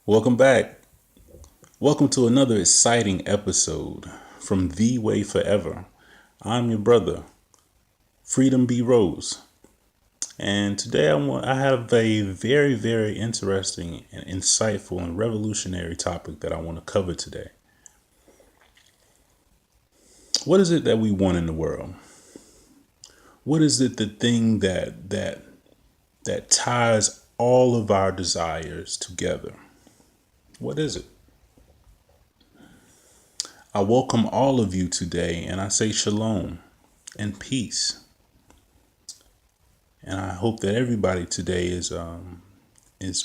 Welcome back. Welcome to another exciting episode from The Way Forever. I'm your brother, Freedom B. Rose. And today I have a very, very interesting and insightful and revolutionary topic that I want to cover today. What is it that we want in the world? What is it the thing that ties all of our desires together? What is it? I welcome all of you today and I say shalom and peace. And I hope that everybody today is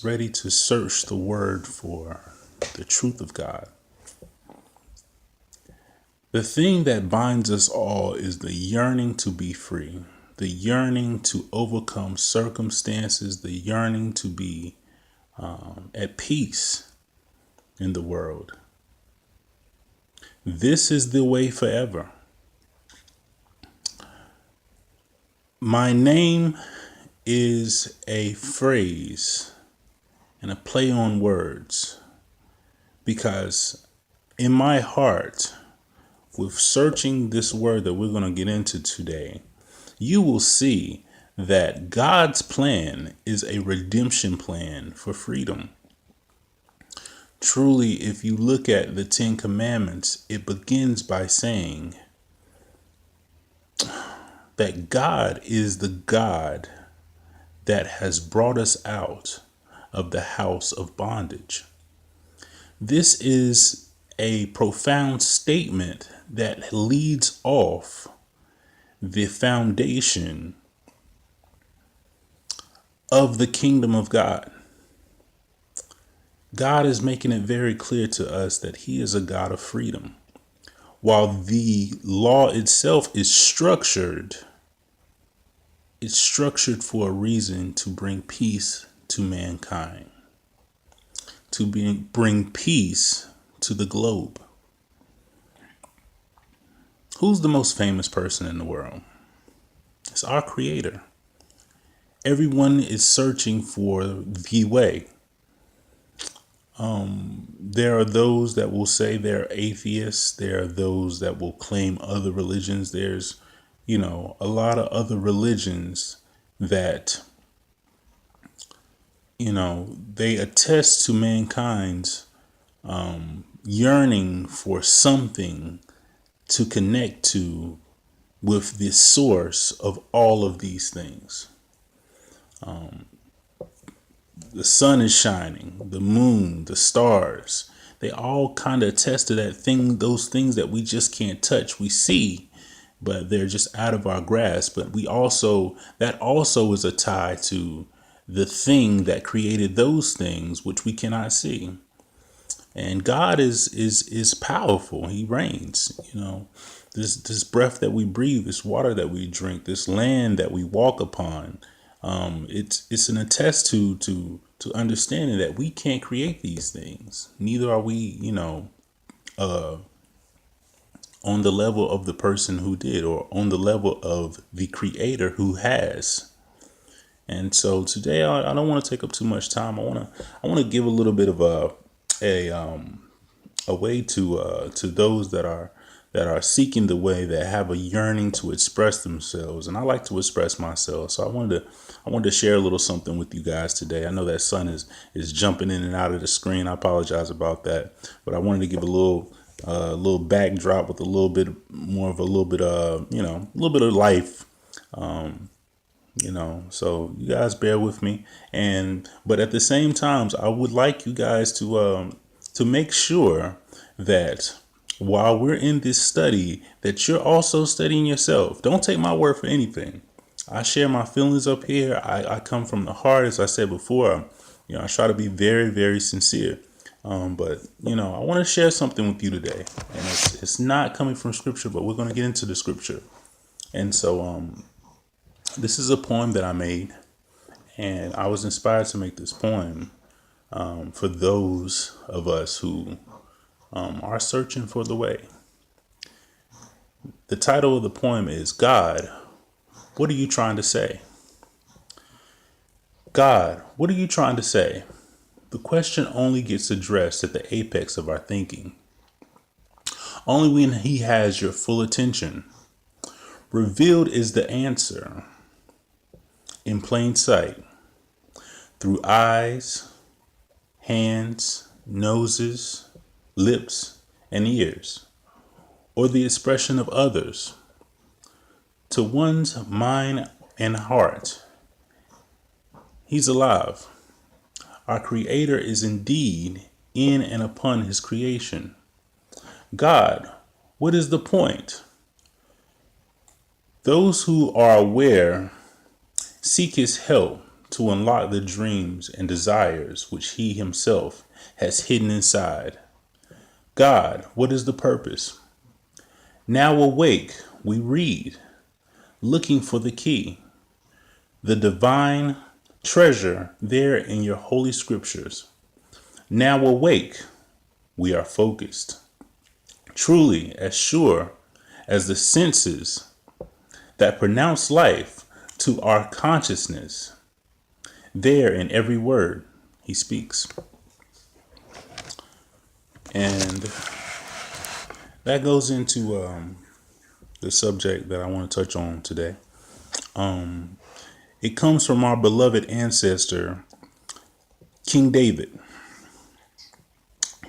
ready to search the word for the truth of God. The thing that binds us all is the yearning to be free, the yearning to overcome circumstances, the yearning to be at peace in the world. This is the way forever. My name is a phrase and a play on words because in my heart, with searching this word that we're going to get into today, you will see that God's plan is a redemption plan for freedom. Truly, if you look at the Ten Commandments, it begins by saying that God is the God that has brought us out of the house of bondage. This is a profound statement that leads off the foundation of the kingdom of God. God is making it very clear to us that he is a God of freedom. While the law itself is structured, it's structured for a reason to bring peace to mankind, to bring peace to the globe. Who's the most famous person in the world? It's our Creator. Everyone is searching for the way. There are those that will say they're atheists. There are those that will claim other religions. There's, a lot of other religions that, they attest to mankind's yearning for something to connect to with the source of all of these things. The sun is shining, the moon, the stars, they all kind of attest to that thing, those things that we just can't touch. We see, but they're just out of our grasp. But that also is a tie to the thing that created those things, which we cannot see. And God is powerful. He reigns. This breath that we breathe, this water that we drink, this land that we walk upon. It's an attest to understanding that we can't create these things. Neither are we, on the level of the person who did, or on the level of the creator who has. And so today I don't want to take up too much time. I want to give a little bit of a way to those that are seeking the way, that have a yearning to express themselves. And I like to express myself. So I wanted to share a little something with you guys today. I know that sun is jumping in and out of the screen. I apologize about that, but I wanted to give a little backdrop with a little bit more of a little bit of life. So you guys bear with me. But at the same time, I would like you guys to make sure that while we're in this study, that you're also studying yourself. Don't take my word for anything. I share my feelings up here. I come from the heart, as I said before. I try to be very, very sincere. But I want to share something with you today, and it's not coming from scripture, but we're going to get into the scripture. And so, this is a poem that I made, and I was inspired to make this poem for those of us who are searching for the way. The title of the poem is God, what are you trying to say? God, what are you trying to say? the question only gets addressed at the apex of our thinking. Only when he has your full attention. Revealed is the answer in plain sight through eyes, hands, noses, lips, and ears, or the expression of others. To one's mind and heart, he's alive. Our Creator is indeed in and upon his creation. God, what is the point? Those who are aware seek his help to unlock the dreams and desires which he himself has hidden inside. God, what is the purpose? Now awake, we read, looking for the key, the divine treasure there in your holy scriptures. Now awake, we are focused. Truly as sure as the senses that pronounce life to our consciousness, there in every word he speaks. And that goes into the subject that I want to touch on today. It comes from our beloved ancestor, King David.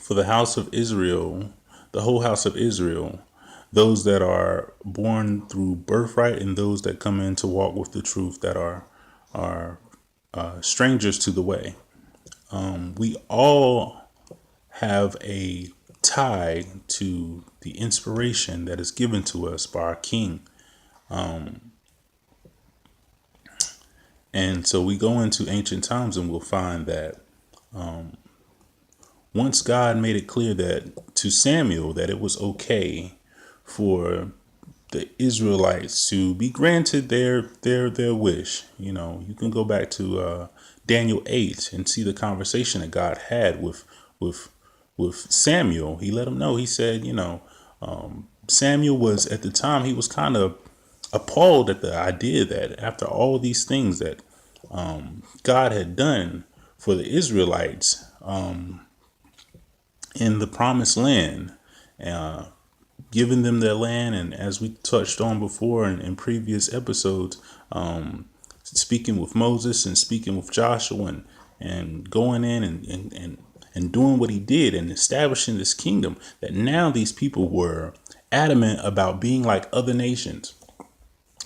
For the house of Israel, the whole house of Israel, those that are born through birthright and those that come in to walk with the truth that are strangers to the way. We all have a tie to the inspiration that is given to us by our King. And so we go into ancient times and we'll find that once God made it clear that to Samuel that it was okay for the Israelites to be granted their wish. You know, you can go back to Daniel 8 and see the conversation that God had with Samuel. He let him know. He said, Samuel was at the time he was kind of appalled at the idea that after all these things that God had done for the Israelites in the promised land, giving them their land. And as we touched on before in previous episodes, speaking with Moses and speaking with Joshua and going in and doing what he did and establishing this kingdom, that now these people were adamant about being like other nations.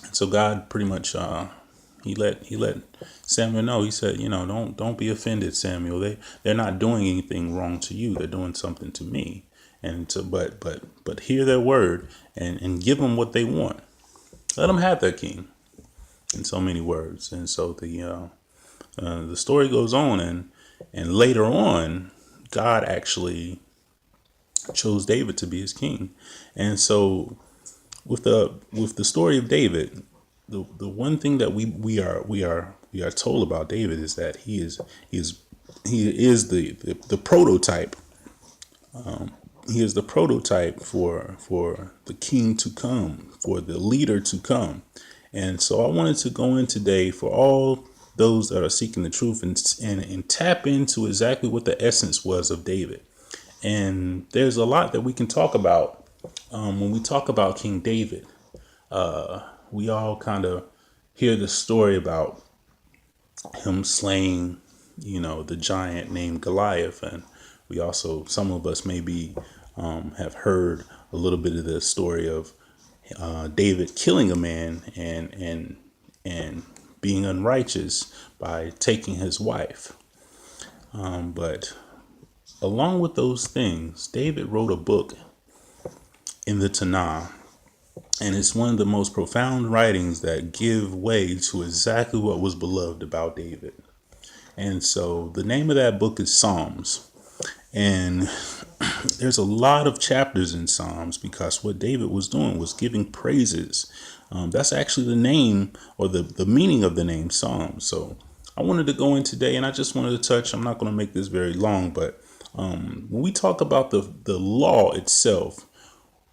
And so God pretty much he let Samuel know. He said, don't be offended, Samuel. They're not doing anything wrong to you. They're doing something to me. And so, but hear their word and give them what they want. Let them have their king. In so many words. And so the story goes on, and later on, God actually chose David to be his king. And so with the story of David, the one thing that we are told about David is that he is the prototype. He is the prototype for the king to come, for the leader to come. And so I wanted to go in today for all those that are seeking the truth and tap into exactly what the essence was of David. And there's a lot that we can talk about when we talk about King David. We all kind of hear the story about him slaying, the giant named Goliath. And we also, some of us maybe have heard a little bit of the story of David killing a man and being unrighteous by taking his wife. But along with those things, David wrote a book in the Tanakh, and it's one of the most profound writings that give way to exactly what was beloved about David. And so the name of that book is Psalms. And there's a lot of chapters in Psalms because what David was doing was giving praises. That's actually the name or the meaning of the name Psalms. So I wanted to go in today and I just wanted to touch. I'm not going to make this very long, but when we talk about the law itself,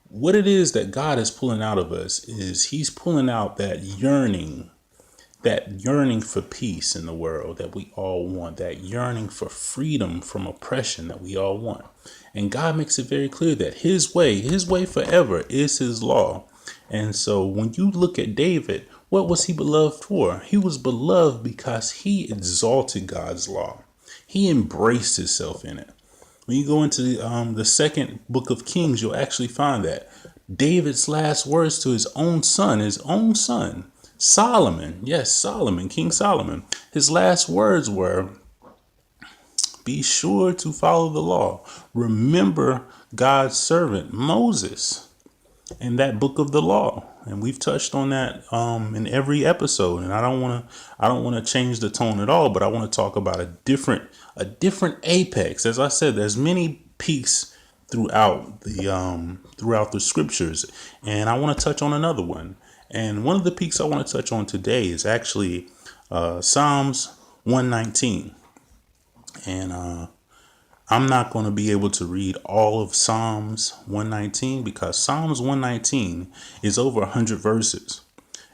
what it is that God is pulling out of us is he's pulling out that yearning that yearning for peace in the world that we all want, that yearning for freedom from oppression that we all want. And God makes it very clear that his way forever is his law. And so when you look at David, what was he beloved for? He was beloved because he exalted God's law. He embraced himself in it. When you go into the second book of Kings, you'll actually find that David's last words to his own son, Solomon, yes, Solomon, King Solomon, his last words were, be sure to follow the law. Remember God's servant, Moses, in that book of the law. And we've touched on that in every episode. And I don't want to change the tone at all, but I want to talk about a different apex. As I said, there's many peaks throughout the scriptures, and I want to touch on another one. And one of the peaks I want to touch on today is actually Psalms 119. And I'm not going to be able to read all of Psalms 119 because Psalms 119 is over 100 verses.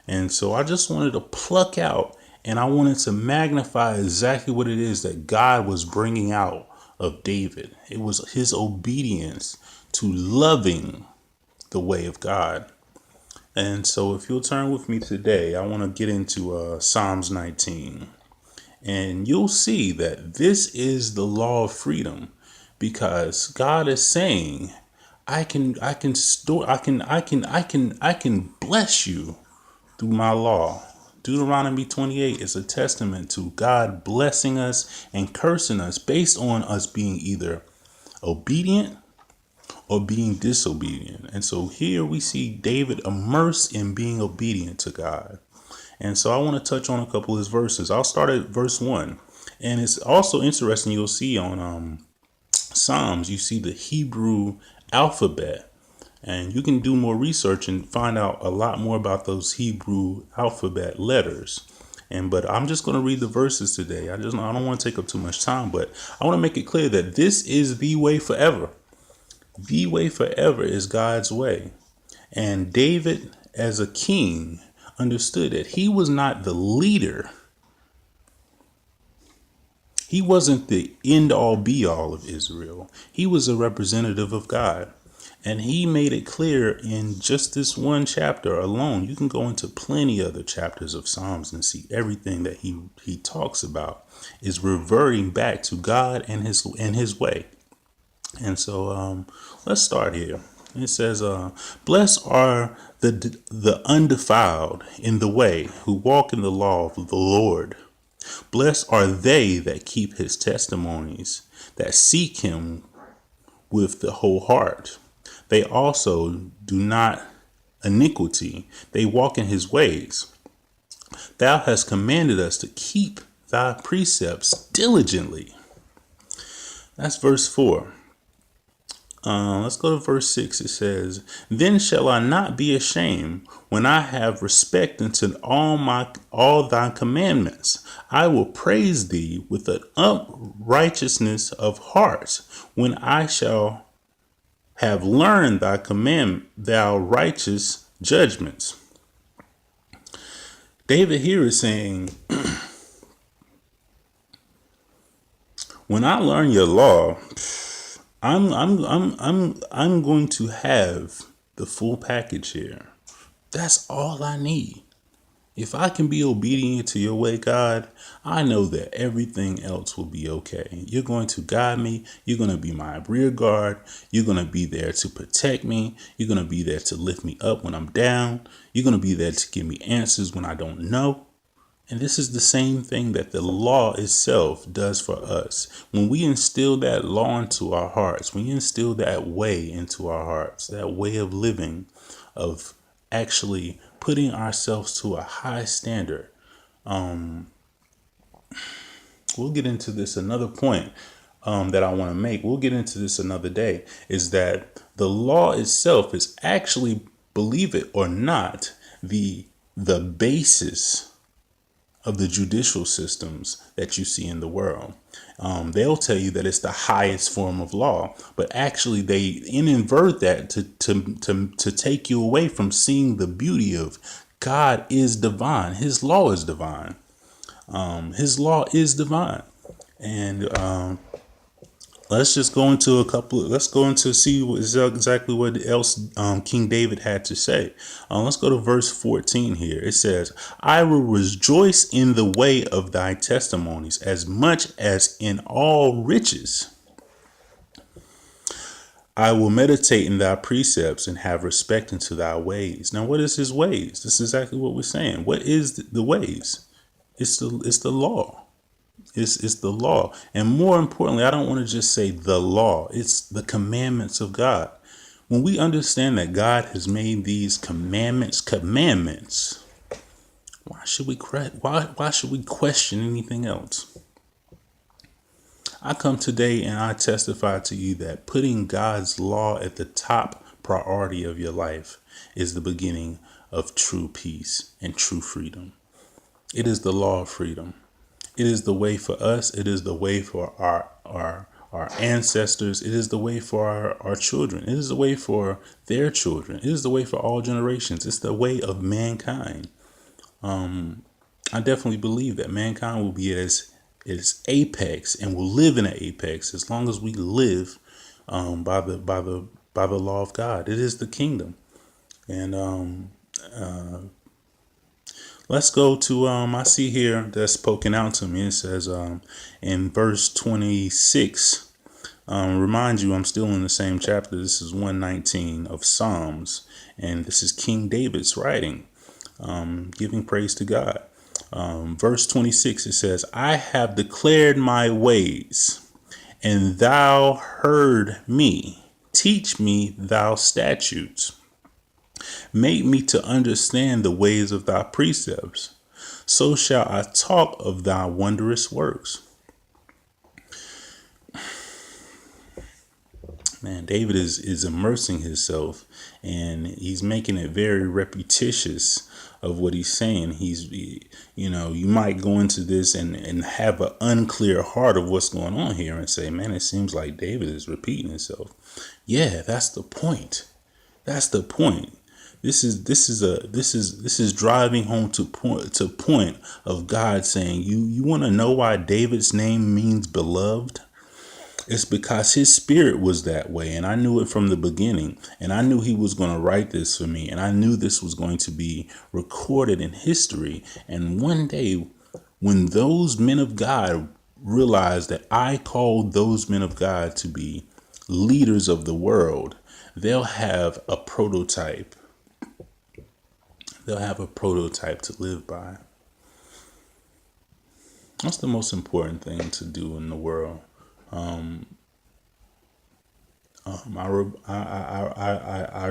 And so I just wanted to pluck out, and I wanted to magnify exactly what it is that God was bringing out of David. It was his obedience to loving the way of God. And so if you'll turn with me today, I want to get into Psalms 19. And you'll see that this is the law of freedom, because God is saying, I can bless you through my law. Deuteronomy 28 is a testament to God blessing us and cursing us based on us being either obedient or being disobedient. And so here we see David immersed in being obedient to God. And so I want to touch on a couple of his verses. I'll start at verse 1. And it's also interesting, you'll see on Psalms, you see the Hebrew alphabet. And you can do more research and find out a lot more about those Hebrew alphabet letters. But I'm just going to read the verses today. I don't want to take up too much time, but I want to make it clear that this is the way forever. The way forever is God's way. And David, as a king, understood that he was not the leader. He wasn't the end all be all of Israel. He was a representative of God. And he made it clear in just this one chapter alone. You can go into plenty other chapters of Psalms and see everything that he talks about is reverting back to God and his way. And so let's start here. It says, blessed are the undefiled in the way who walk in the law of the Lord. Blessed are they that keep his testimonies, that seek him with the whole heart. They also do not iniquity. They walk in his ways. Thou hast commanded us to keep thy precepts diligently. That's verse 4. Let's go to verse 6. It says, then shall I not be ashamed when I have respect unto all thy commandments. I will praise thee with an uprightness of heart when I shall have learned thou righteous judgments. David here is saying, when I learn your law, I'm going to have the full package here. That's all I need. If I can be obedient to your way, God, I know that everything else will be okay. You're going to guide me. You're going to be my rear guard. You're going to be there to protect me. You're going to be there to lift me up when I'm down. You're going to be there to give me answers when I don't know. And this is the same thing that the law itself does for us. When we instill that law into our hearts, when you instill that way into our hearts, that way of living, of actually putting ourselves to a high standard. We'll get into this another point that I want to make. We'll get into this another day, is that the law itself is actually, believe it or not, the basis of the judicial systems that you see in the world. They'll tell you that it's the highest form of law, but actually they invert that to take you away from seeing the beauty of God is divine. His law is divine. His law is divine. And let's just go into let's go into see exactly what else King David had to say. Let's go to verse 14 here. It says, I will rejoice in the way of thy testimonies as much as in all riches. I will meditate in thy precepts and have respect unto thy ways. Now, what is his ways? This is exactly what we're saying. What is the ways? It's the law. It's the law. And more importantly, I don't want to just say the law. It's the commandments of God. When we understand that God has made these commandments, why should we question anything else? I come today and I testify to you that putting God's law at the top priority of your life is the beginning of true peace and true freedom. It is the law of freedom. It is the way for us. It is the way for our ancestors. It is the way for our children. It is the way for their children. It is the way for all generations. It's the way of mankind. I definitely believe that mankind will be at its apex and will live in an apex as long as we live by the law of God. It is the kingdom. And let's go to I see here that's poking out to me. It says in verse 26. Remind you, I'm still in the same chapter. This is 119 of Psalms, and this is King David's writing, giving praise to God. Verse 26, it says, I have declared my ways, and thou heard me. Teach me thou statutes. Make me to understand the ways of thy precepts. So shall I talk of thy wondrous works. Man, David is immersing himself, and he's making it very repetitious of what he's saying. You might go into this and have an unclear heart of what's going on here and say, man, it seems like David is repeating himself. Yeah, that's the point. That's the point. This is driving home to point of God saying, you want to know why David's name means beloved? It's because his spirit was that way. And I knew it from the beginning. And I knew he was going to write this for me. And I knew this was going to be recorded in history. And one day, when those men of God realized that I called those men of God to be leaders of the world, they'll have a prototype. They'll have a prototype to live by. That's the most important thing to do in the world. I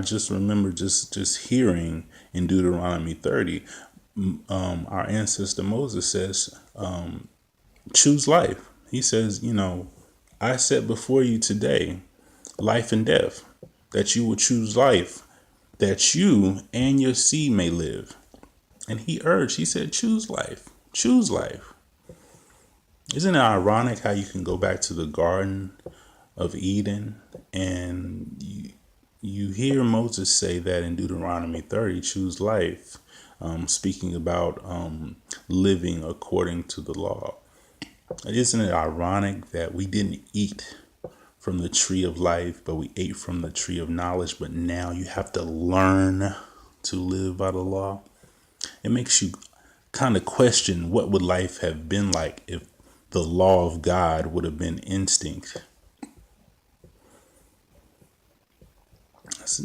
just remember just hearing in Deuteronomy 30, our ancestor Moses says, choose life. He says, I set before you today life and death, that you will choose life, that you and your seed may live. And he said, choose life, choose life. Isn't it ironic how you can go back to the Garden of Eden and you hear Moses say that in Deuteronomy 30, choose life, speaking about living according to the law. Isn't it ironic that we didn't eat from the tree of life, but we ate from the tree of knowledge, but now you have to learn to live by the law? It makes you kind of question what would life have been like if the law of God would have been instinct. That's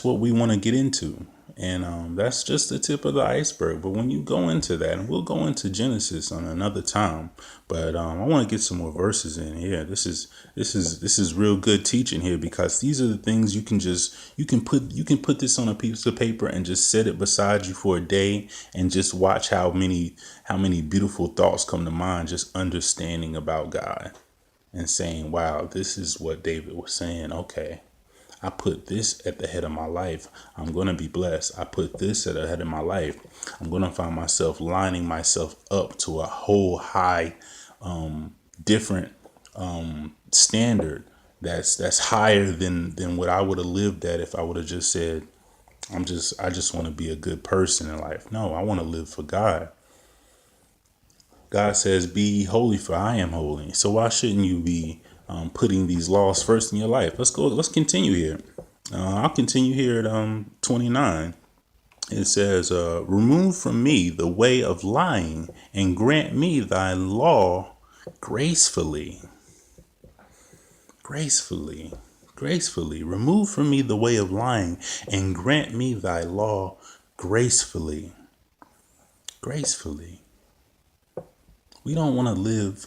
what we want to get into. And that's just the tip of the iceberg. But when you go into that, and we'll go into Genesis on another time, but I want to get some more verses in here. This is real good teaching here, because these are the things you can put this on a piece of paper and just set it beside you for a day and just watch how many beautiful thoughts come to mind, just understanding about God and saying, wow, this is what David was saying. Okay, I put this at the head of my life, I'm going to be blessed. I put this at the head of my life, I'm going to find myself lining myself up to a whole high, different standard that's higher than what I would have lived at if I would have just said, I just want to be a good person in life. No, I want to live for God. God says, "Be ye holy, for I am holy." So why shouldn't you be putting these laws first in your life? Let's go. Let's continue here. I'll continue here at 29. It says, "Remove from me the way of lying, and grant me thy law gracefully." Gracefully, gracefully. Remove from me the way of lying, and grant me thy law gracefully. Gracefully. We don't want to live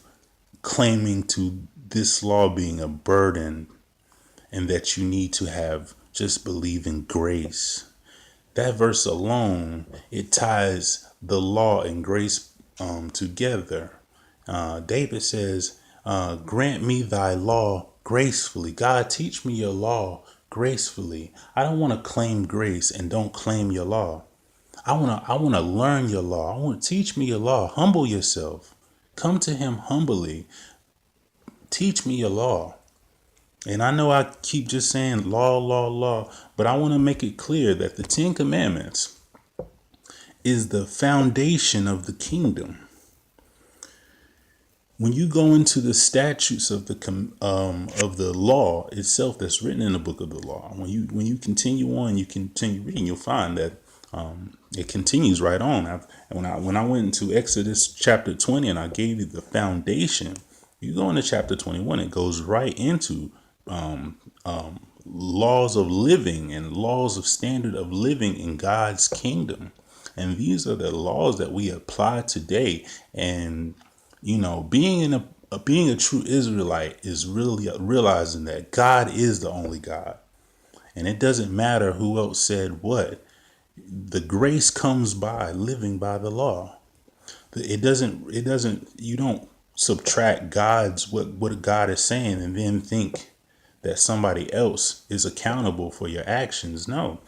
claiming to this law being a burden and that you need to have just believe in grace. That verse alone, it ties the law and grace together. David says, grant me thy law gracefully. God, teach me your law gracefully. I don't want to claim grace and don't claim your law. I want to learn your law. I want to teach me your law. Humble yourself. Come to him humbly. Teach me your law. And I know I keep just saying law, law, law, but I want to make it clear that the Ten Commandments is the foundation of the kingdom. When you go into the statutes of the law itself that's written in the book of the law, when you continue on, you continue reading, you'll find that it continues right on. When I went into Exodus chapter 20 and I gave you the foundation, you go into chapter 21, it goes right into laws of living and laws of standard of living in God's kingdom. And these are the laws that we apply today. And being a true Israelite is really realizing that God is the only God. And it doesn't matter who else said what. The grace comes by living by the law. You don't subtract what God is saying and then think that somebody else is accountable for your actions. No,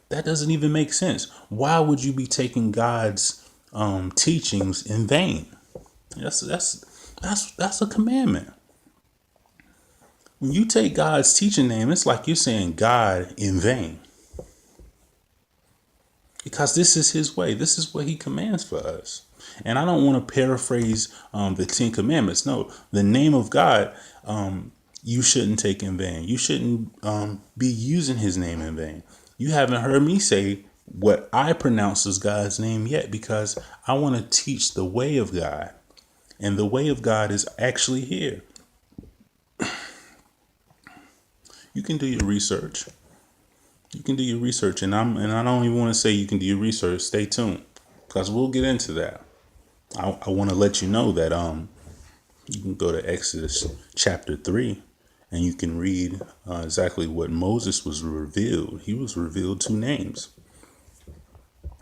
that doesn't even make sense. Why would you be taking God's teachings in vain? That's a commandment. When you take God's teaching name, it's like you're saying God in vain. Because this is his way. This is what he commands for us. And I don't want to paraphrase the Ten Commandments. No, the name of God, you shouldn't take in vain. You shouldn't be using his name in vain. You haven't heard me say what I pronounce as God's name yet, because I want to teach the way of God. And the way of God is actually here. You can do your research. You can do your research, and I don't even want to say you can do your research. Stay tuned, because we'll get into that. I want to let you know that you can go to Exodus chapter 3, and you can read exactly what Moses was revealed. He was revealed two names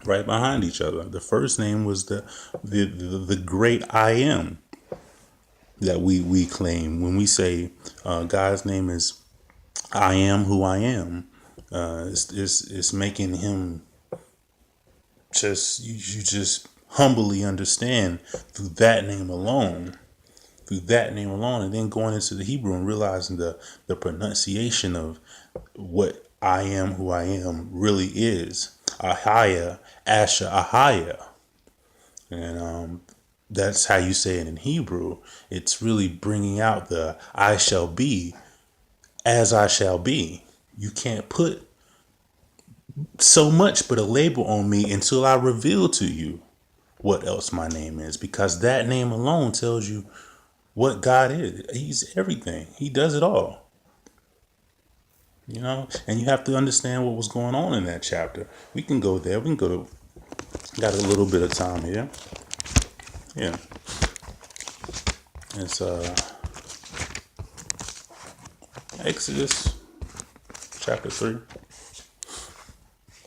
right behind each other. The first name was the great I am that we claim when we say God's name is I am who I am. It's making him you just humbly understand through that name alone, and then going into the Hebrew and realizing the pronunciation of what I am who I am really is. Ahaya, Asha, Ahaya. And that's how you say it in Hebrew. It's really bringing out the I shall be as I shall be. You can't put so much but a label on me until I reveal to you what else my name is, because that name alone tells you what God is. He's everything. He does it all. And you have to understand what was going on in that chapter. We can go there. We can go to, got a little bit of time here. Yeah. It's Exodus chapter 3.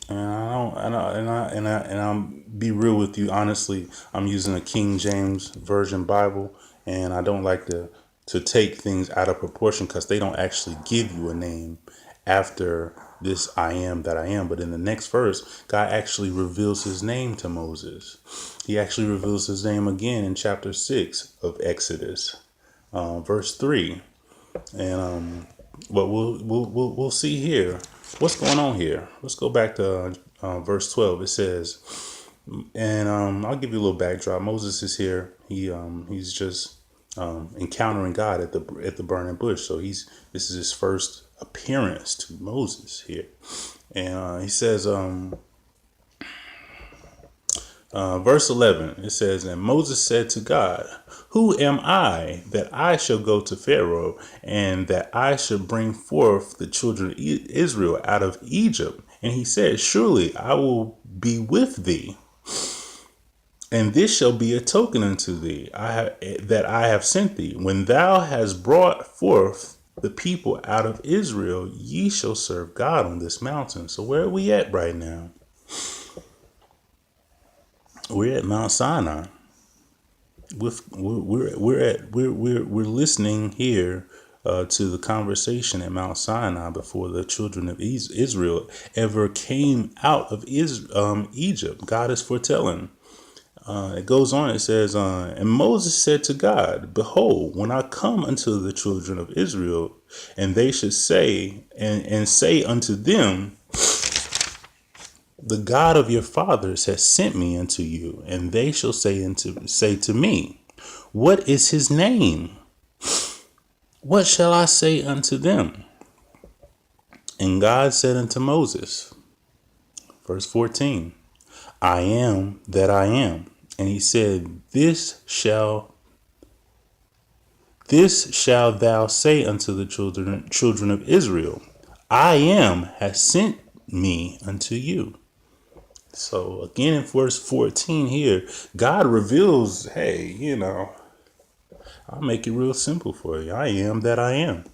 And I'll be real with you. Honestly, I'm using a King James Version Bible, and I don't like to take things out of proportion, because they don't actually give you a name after this I am that I am. But in the next verse, God actually reveals his name to Moses. He actually reveals his name again in chapter 6 of Exodus, verse 3. And what we'll see here what's going on here? Let's go back to verse 12. It says, and I'll give you a little backdrop. Moses is here. He's just encountering God at the burning bush. So this is his first appearance to Moses here, and he says, verse 11. It says, and Moses said to God, who am I that I shall go to Pharaoh, and that I should bring forth the children of Israel out of Egypt? And he said, surely I will be with thee, and this shall be a token unto thee that I have sent thee. When thou hast brought forth the people out of Israel, ye shall serve God on this mountain. So where are we at right now? We're at Mount Sinai. We're listening here to the conversation at Mount Sinai before the children of Israel ever came out of Egypt. God is foretelling. It goes on. It says, and Moses said to God, behold, when I come unto the children of Israel, and they should say and say unto them, the God of your fathers has sent me unto you, and they shall say to me, what is his name? What shall I say unto them? And God said unto Moses, verse 14, I am that I am. And he said, this shall thou say unto the children of Israel, I am has sent me unto you. So again, in verse 14 here, God reveals, hey, I'll make it real simple for you. I am that I am.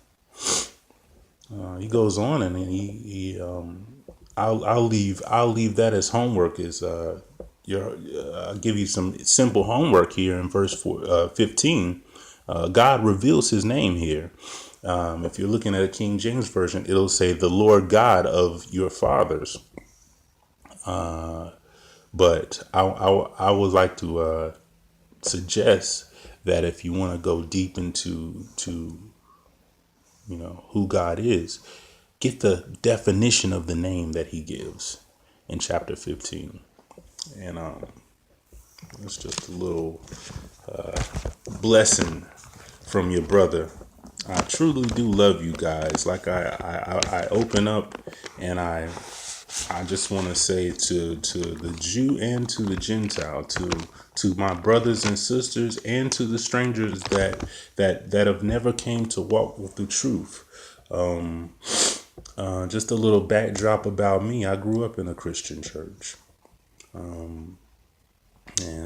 He goes on, and I'll leave that as homework. I'll give you some simple homework here in verse 15. God reveals his name here. If you're looking at a King James version, it'll say the Lord God of your fathers. But I would like to suggest that if you want to go deep into who God is, get the definition of the name that he gives in chapter 15. And it's just a little blessing from your brother. I truly do love you guys. Like I open up, and I just want to say to the Jew and to the Gentile, to my brothers and sisters, and to the strangers that have never came to walk with the truth. Just a little backdrop about me. I grew up in a Christian church. And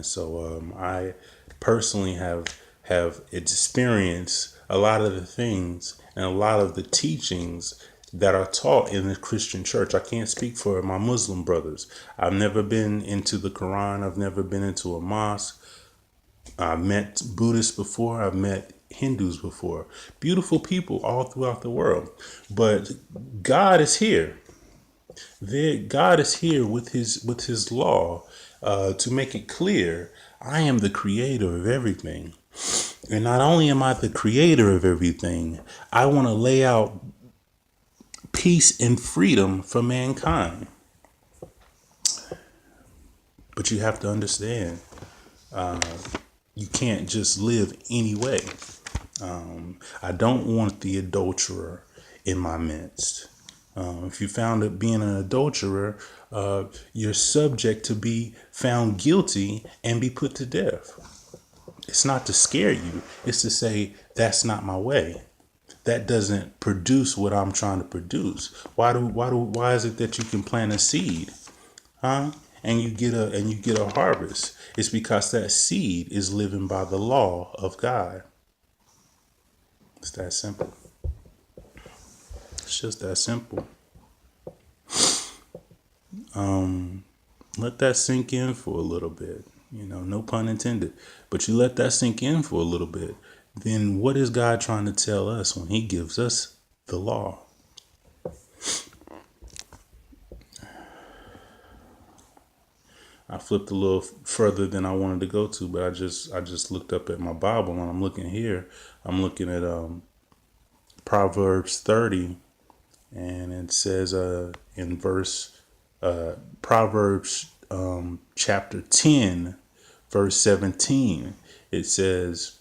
so I personally have experienced a lot of the things and a lot of the teachings that are taught in the Christian church. I can't speak for my Muslim brothers. I've never been into the Quran. I've never been into a mosque. I've met Buddhists before. I've met Hindus before. Beautiful people all throughout the world. But God is here. God is here with his law to make it clear. I am the creator of everything. And not only am I the creator of everything, I want to lay out peace and freedom for mankind. But you have to understand, you can't just live any way. I don't want the adulterer in my midst. If you found it being an adulterer, you're subject to be found guilty and be put to death. It's not to scare you. It's to say, that's not my way. That doesn't produce what I'm trying to produce. Why is it that you can plant a seed, and you get a harvest? It's because that seed is living by the law of God. It's that simple. It's just that simple. Let that sink in for a little bit. No pun intended. But you let that sink in for a little bit. Then what is God trying to tell us when he gives us the law? I flipped a little further than I wanted to go to, but I just looked up at my Bible, and I'm looking here. I'm looking at Proverbs 30, And it says in Proverbs chapter 10, verse 17, it says,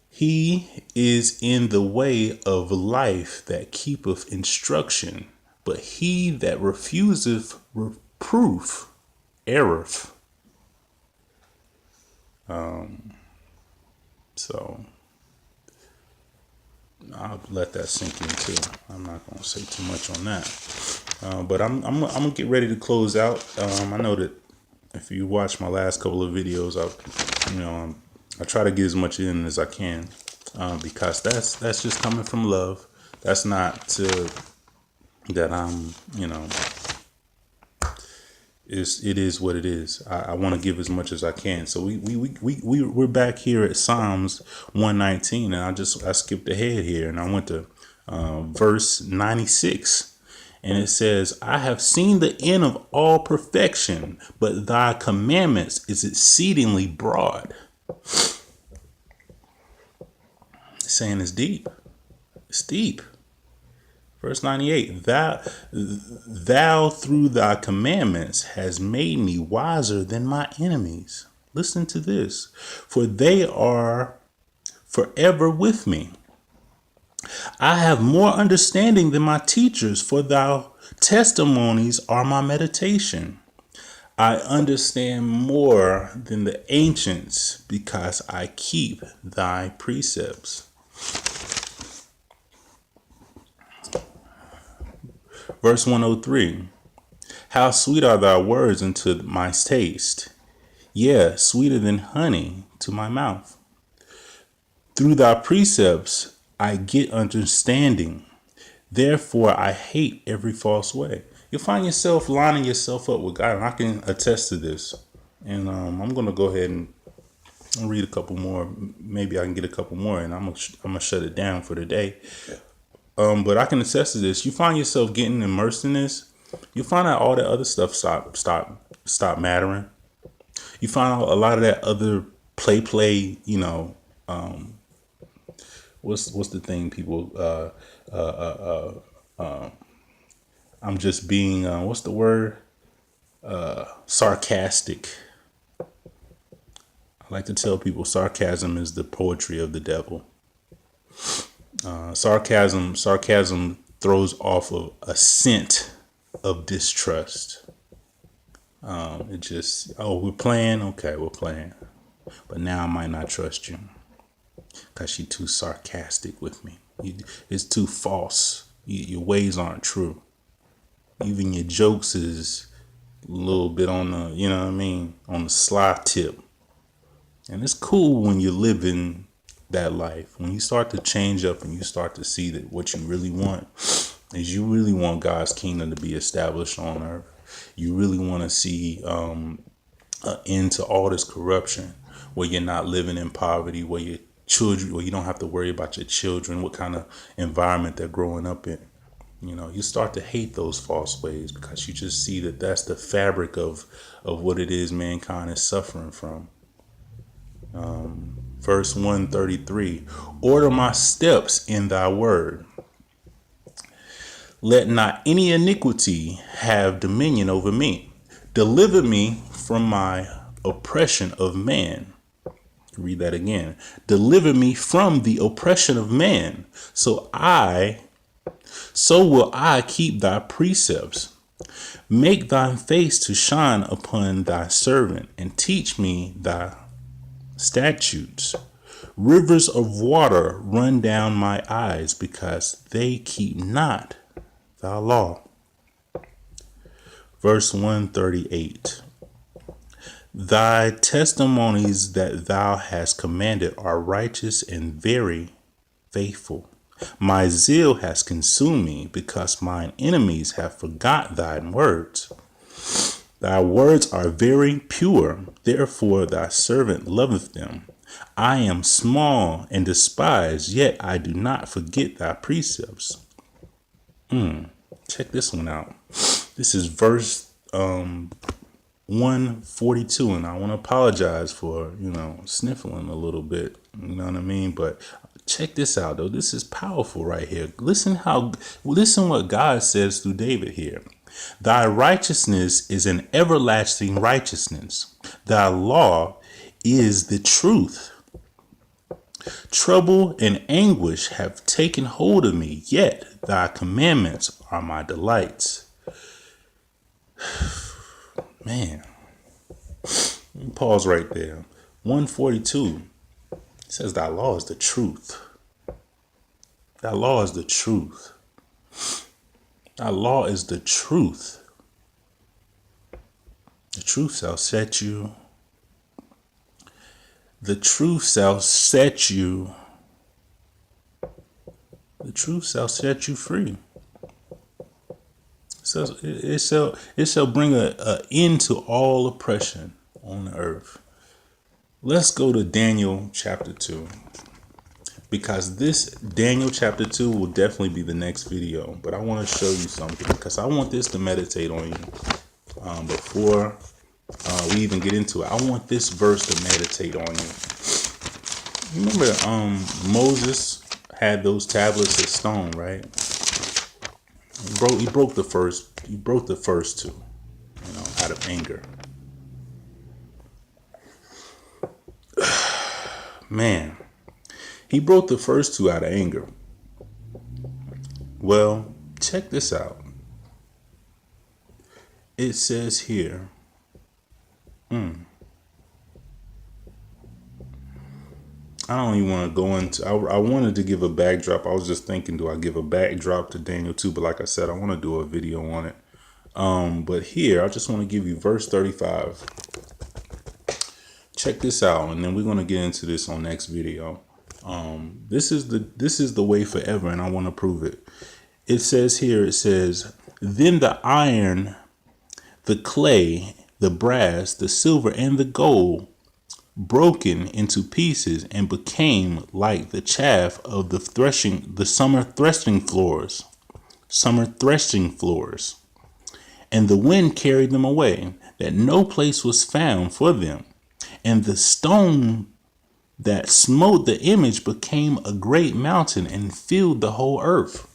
"He is in the way of life that keepeth instruction, but he that refuseth reproof erreth." So I'll let that sink in too. I'm not gonna say too much on that, but I'm gonna get ready to close out. I know that if you watch my last couple of videos, I try to get as much in as I can, because that's just coming from love. That's not to that I'm it is what it is. I want to give as much as I can. So we're back here at Psalms 119, and I skipped ahead here and I went to verse 96, and it says, "I have seen the end of all perfection, but thy commandments is exceedingly broad." It's saying it's deep. It's deep. Verse 98, thou through thy commandments has made me wiser than my enemies. Listen to this. For they are forever with me. I have more understanding than my teachers, for thy testimonies are my meditation. I understand more than the ancients, because I keep thy precepts. Verse 103, how sweet are thy words unto my taste, yea, sweeter than honey to my mouth. Through thy precepts I get understanding, therefore I hate every false way. You'll find yourself lining yourself up with God, and I can attest to this. And I'm going to go ahead and read a couple more. Maybe I can get a couple more, and I'm gonna shut it down for the day. But I can attest to this. You find yourself getting immersed in this, you find out all that other stuff stop mattering. You find out a lot of that other play. What's the thing people? I'm just being. What's the word? Sarcastic. I like to tell people sarcasm is the poetry of the devil. Sarcasm throws off of a scent of distrust. It just, we're playing. Okay, we're playing. But now I might not trust you because you're too sarcastic with me. It's too false. Your ways aren't true. Even your jokes is a little bit on the, on the sly tip. And it's cool when you're living that life. When you start to change up and you start to see that what you really want is you really want God's kingdom to be established on earth. You really want to see an end to all this corruption, where you're not living in poverty, where your children, where you don't have to worry about your children, what kind of environment they're growing up in. You start to hate those false ways because you just see that that's the fabric of what it is mankind is suffering from. Verse 133, order my steps in thy word. Let not any iniquity have dominion over me. Deliver me from my oppression of man. Read that again. Deliver me from the oppression of man. So will I keep thy precepts. Make thy face to shine upon thy servant, and teach me thy statutes. Rivers of water run down my eyes, because they keep not thy law. Verse 138. Thy testimonies that thou hast commanded are righteous and very faithful. My zeal has consumed me, because mine enemies have forgot thine words. Thy words are very pure, therefore thy servant loveth them. I am small and despised, yet I do not forget thy precepts. Check this one out. This is verse 142, and I want to apologize for, sniffling a little bit. You know what I mean? But Check this out, though. This is powerful right here. Listen what God says through David here. Thy righteousness is an everlasting righteousness. Thy law is the truth. Trouble and anguish have taken hold of me, yet thy commandments are my delights. Man, pause right there. 142 says thy law is the truth. Thy law is the truth. Thy law is the truth. The truth shall set you. The truth shall set you. The truth shall set you free. So it shall bring an end to all oppression on the earth. Let's go to Daniel chapter 2. Because this Daniel chapter 2 will definitely be the next video. But I want to show you something, because I want this to meditate on you. Before we even get into it, I want this verse to meditate on you. Remember, Moses had those tablets of stone, right? He broke the first two, out of anger. Man, he broke the first two out of anger. Well, check this out. It says here, I don't even want to go into, I wanted to give a backdrop. I was just thinking, do I give a backdrop to Daniel 2? But like I said, I want to do a video on it. But here, I just want to give you verse 35. Check this out, and then we're going to get into this on next video. This is the way forever, and I want to prove it. It says, then the iron, the clay, the brass, the silver, and the gold broken into pieces and became like the chaff of the summer threshing floors. And the wind carried them away, that no place was found for them. And the stone that smote the image became a great mountain and filled the whole earth.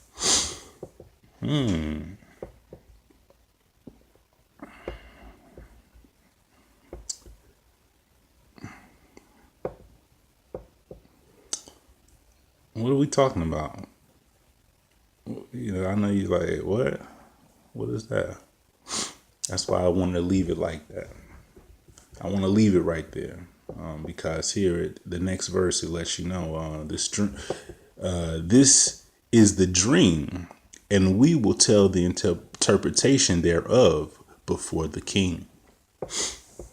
What are we talking about? I know you're like, what? What is that? That's why I wanted to leave it like that. I want to leave it right there. Because here, the next verse, it lets you know, this is the dream, and we will tell the interpretation thereof before the king.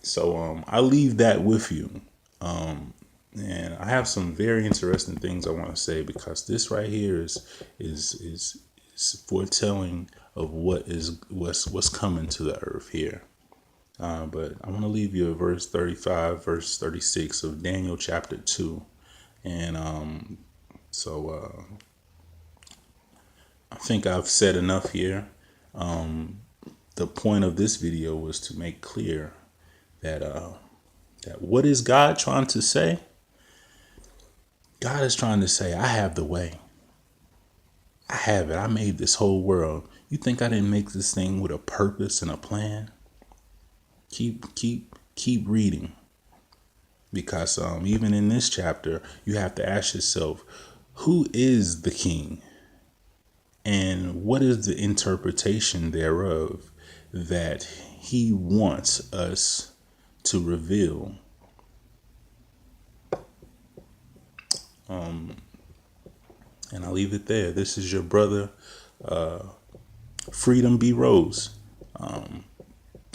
So I leave that with you. And I have some very interesting things I want to say, because this right here is foretelling of what's coming to the earth here. But I want to leave you at verse 35, verse 36 of Daniel chapter 2. And I think I've said enough here. The point of this video was to make clear that what is God trying to say? God is trying to say, I have the way. I have it. I made this whole world. You think I didn't make this thing with a purpose and a plan? Keep reading, because even in this chapter, you have to ask yourself, who is the king, and what is the interpretation thereof that he wants us to reveal? And I'll leave it there. This is your brother, Freedom B. Rose.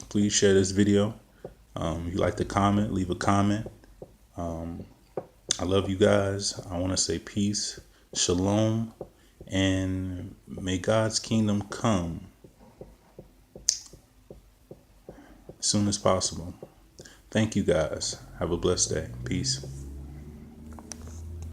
Please share this video. If you like to comment, leave a comment. I love you guys. I want to say peace, shalom, and may God's kingdom come as soon as possible. Thank you guys. Have a blessed day. Peace.